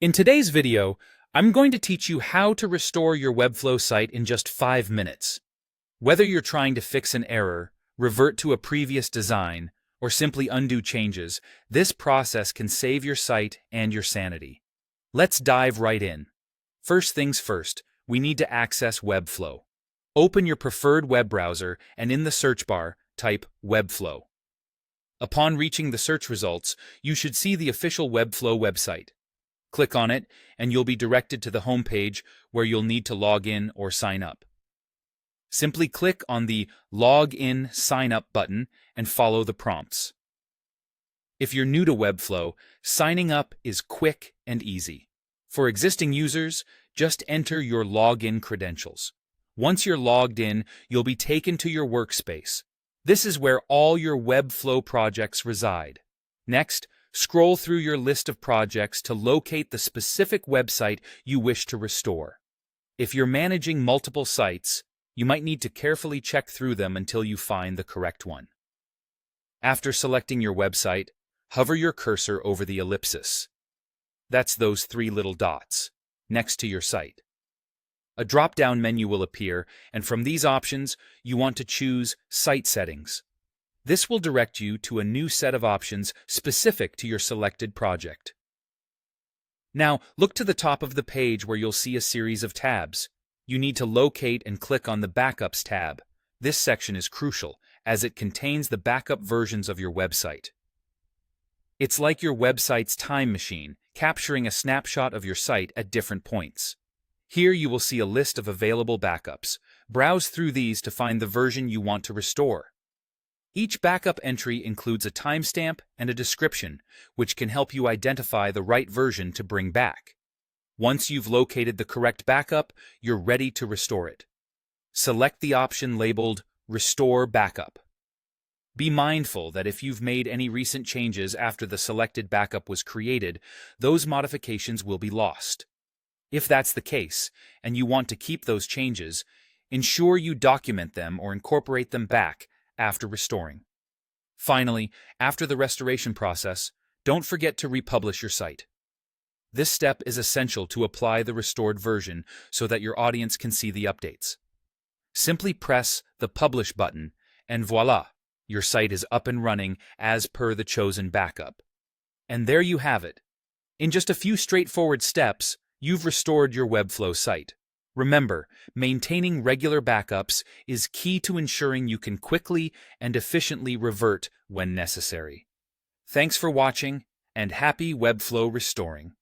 In today's video, I'm going to teach you how to restore your Webflow site in just 5 minutes. Whether you're trying to fix an error, revert to a previous design, or simply undo changes, this process can save your site and your sanity. Let's dive right in. First things first, we need to access Webflow. Open your preferred web browser and in the search bar, type Webflow. Upon reaching the search results, you should see the official Webflow website. Click on it, and you'll be directed to the home page where you'll need to log in or sign up. Simply click on the Log In Sign Up button and follow the prompts. If you're new to Webflow, signing up is quick and easy. For existing users, just enter your login credentials. Once you're logged in, you'll be taken to your workspace. This is where all your Webflow projects reside. Next, scroll through your list of projects to locate the specific website you wish to restore. If you're managing multiple sites, you might need to carefully check through them until you find the correct one. After selecting your website, hover your cursor over the ellipsis. That's those 3 little dots, next to your site. A drop-down menu will appear, and from these options, you want to choose Site Settings. This will direct you to a new set of options specific to your selected project. Now, look to the top of the page where you'll see a series of tabs. You need to locate and click on the Backups tab. This section is crucial, as it contains the backup versions of your website. It's like your website's time machine, capturing a snapshot of your site at different points. Here you will see a list of available backups. Browse through these to find the version you want to restore. Each backup entry includes a timestamp and a description, which can help you identify the right version to bring back. Once you've located the correct backup, you're ready to restore it. Select the option labeled Restore Backup. Be mindful that if you've made any recent changes after the selected backup was created, those modifications will be lost. If that's the case, and you want to keep those changes, ensure you document them or incorporate them back after restoring. Finally, after the restoration process, don't forget to republish your site. This step is essential to apply the restored version so that your audience can see the updates. Simply press the Publish button, and voila, your site is up and running as per the chosen backup. And there you have it. In just a few straightforward steps, you've restored your Webflow site. Remember, maintaining regular backups is key to ensuring you can quickly and efficiently revert when necessary. Thanks for watching, and happy Webflow restoring.